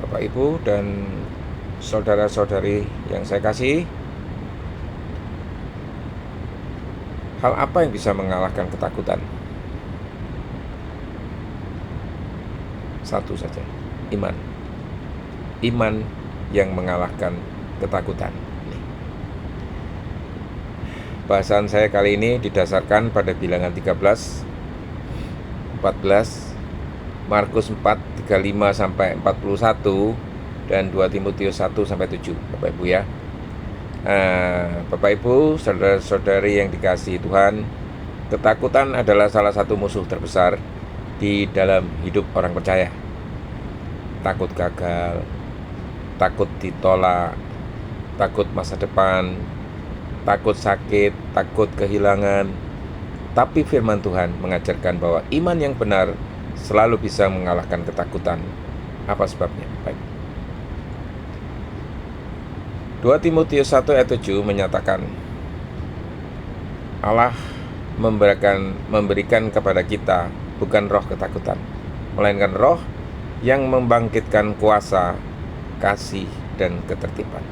Bapak Ibu dan saudara-saudari yang saya kasihi, hal apa yang bisa mengalahkan ketakutan? Satu saja, iman. Iman yang mengalahkan ketakutan. Bahasan saya kali ini didasarkan pada bilangan 13, 14, Markus 4, 35 sampai 41, dan 2 Timotius 1 sampai 7, Bapak Ibu ya. Bapak Ibu, saudara-saudari yang dikasihi Tuhan, ketakutan adalah salah satu musuh terbesar di dalam hidup orang percaya. Takut gagal, takut ditolak, takut masa depan, takut sakit, takut kehilangan. Tapi firman Tuhan mengajarkan bahwa iman yang benar selalu bisa mengalahkan ketakutan. Apa sebabnya? Baik. 2 Timotius 1 ayat 7 menyatakan, Allah memberikan kepada kita bukan roh ketakutan, melainkan roh yang membangkitkan kuasa, kasih, dan ketertiban.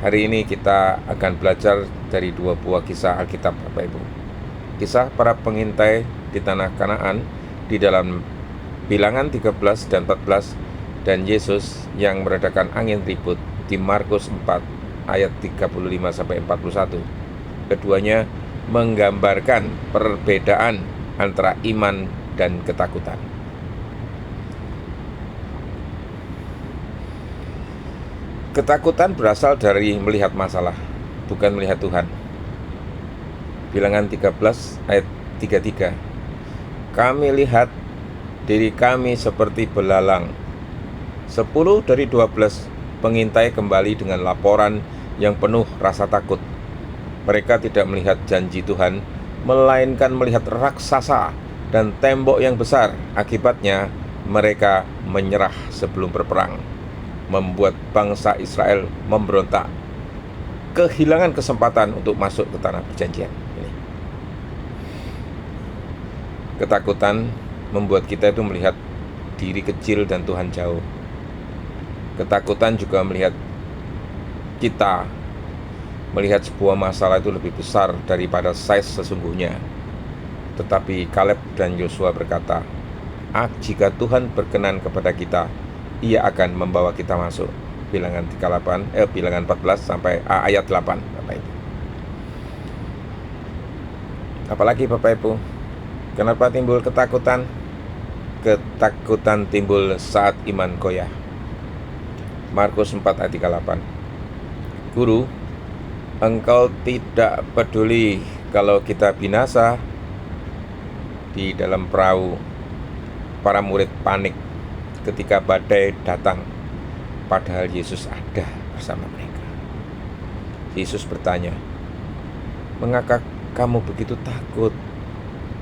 Hari ini kita akan belajar dari dua buah kisah Alkitab, Bapak Ibu. Kisah para pengintai di tanah Kanaan di dalam bilangan 13 dan 14, dan Yesus yang meredakan angin ribut di Markus 4 ayat 35 sampai 41. Keduanya menggambarkan perbedaan antara iman dan ketakutan. Ketakutan berasal dari melihat masalah, bukan melihat Tuhan. Bilangan 13 ayat 33. Kami lihat diri kami seperti belalang. 10 dari 12 pengintai kembali dengan laporan yang penuh rasa takut. Mereka tidak melihat janji Tuhan, melainkan melihat raksasa dan tembok yang besar. Akibatnya mereka menyerah sebelum berperang, membuat bangsa Israel memberontak, kehilangan kesempatan untuk masuk ke tanah perjanjian. Ketakutan membuat kita itu melihat diri kecil dan Tuhan jauh. Ketakutan juga kita melihat sebuah masalah itu lebih besar daripada size sesungguhnya. Tetapi Kaleb dan Yosua berkata, jika Tuhan berkenan kepada kita, Ia akan membawa kita masuk. Bilangan 14 sampai ayat 8, Bapak Ibu. Apalagi Bapak Ibu, kenapa timbul ketakutan? Ketakutan timbul saat iman goyah. Markus 4 ayat 38. Guru, Engkau tidak peduli kalau kita binasa. Di dalam perahu, para murid panik ketika badai datang, padahal Yesus ada bersama mereka. Yesus bertanya, mengapa kamu begitu takut?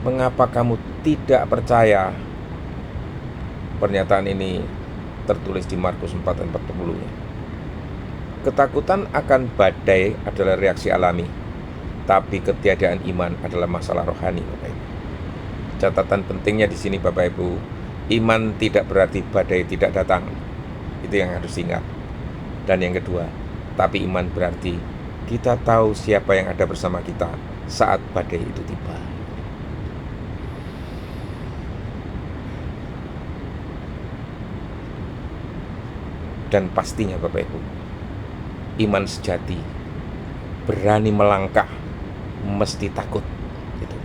Mengapa kamu tidak percaya? Pernyataan ini tertulis di Markus 4 ayat 40. Ketakutan akan badai adalah reaksi alami, tapi ketiadaan iman adalah masalah rohani, Bapak Ibu. Catatan pentingnya di sini, Bapak Ibu, iman tidak berarti badai tidak datang. Itu yang harus ingat. Dan yang kedua, tapi iman berarti kita tahu siapa yang ada bersama kita saat badai itu tiba. Dan pastinya Bapak Ibu, iman sejati berani melangkah, mesti takut. Itu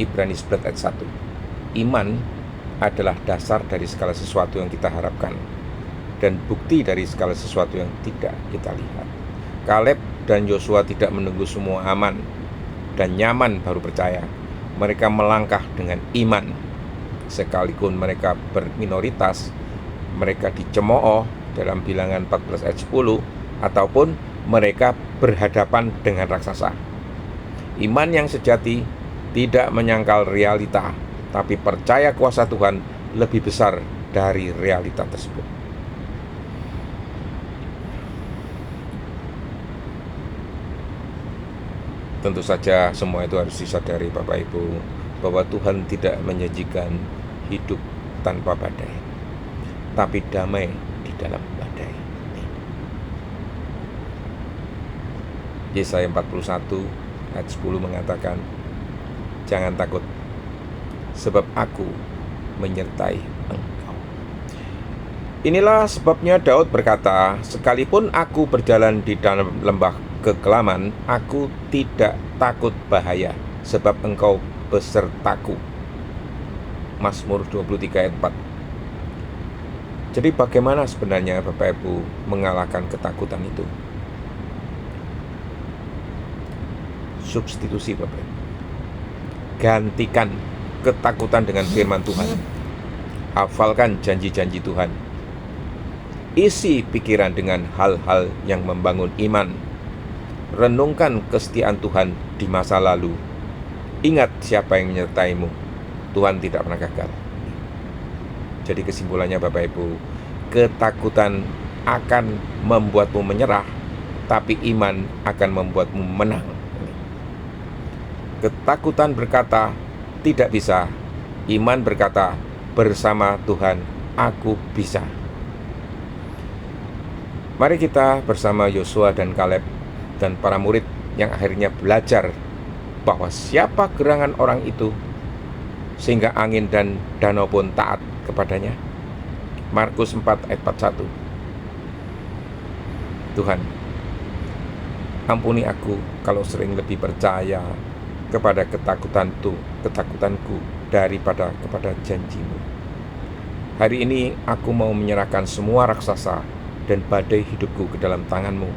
Ibrani 11 ayat 1. Iman adalah dasar dari segala sesuatu yang kita harapkan dan bukti dari segala sesuatu yang tidak kita lihat. Kaleb dan Yosua tidak menunggu semua aman dan nyaman baru percaya. Mereka melangkah dengan iman. Sekalipun mereka berminoritas, mereka dicemooh dalam bilangan 14 ayat 10, ataupun mereka berhadapan dengan raksasa. Iman yang sejati tidak menyangkal realita, tapi percaya kuasa Tuhan lebih besar dari realita tersebut. Tentu saja semua itu harus disadari Bapak Ibu, bahwa Tuhan tidak menyajikan hidup tanpa badai. tapi damai di dalam badai. Yesaya 41 ayat 10 mengatakan, jangan takut, sebab aku menyertai engkau. Inilah sebabnya Daud berkata, sekalipun aku berjalan di dalam lembah kekelaman, aku tidak takut bahaya, sebab engkau besertaku. Mazmur 23 ayat 4. Jadi bagaimana sebenarnya Bapak Ibu mengalahkan ketakutan itu? Substitusi Bapak Ibu. Gantikan ketakutan dengan firman Tuhan. Hafalkan janji-janji Tuhan. Isi pikiran dengan hal-hal yang membangun iman. Renungkan kesetiaan Tuhan di masa lalu. Ingat siapa yang menyertaimu. Tuhan tidak pernah gagal. Jadi kesimpulannya Bapak Ibu, ketakutan akan membuatmu menyerah, tapi iman akan membuatmu menang. Ketakutan berkata, tidak bisa. Iman berkata, bersama Tuhan, aku bisa. Mari kita bersama Yosua dan Kaleb dan para murid yang akhirnya belajar bahwa siapa gerangan orang itu, sehingga angin dan danau pun taat kepadanya. Markus 4 ayat 41. Tuhan, ampuni aku kalau sering lebih percaya kepada ketakutanku daripada kepada janjimu. Hari ini aku mau menyerahkan semua raksasa dan badai hidupku ke dalam tanganmu.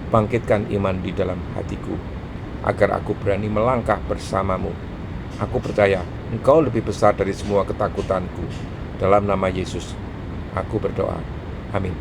Bangkitkan iman di dalam hatiku, agar aku berani melangkah bersamamu. Aku percaya Engkau lebih besar dari semua ketakutanku. Dalam nama Yesus, aku berdoa. Amin.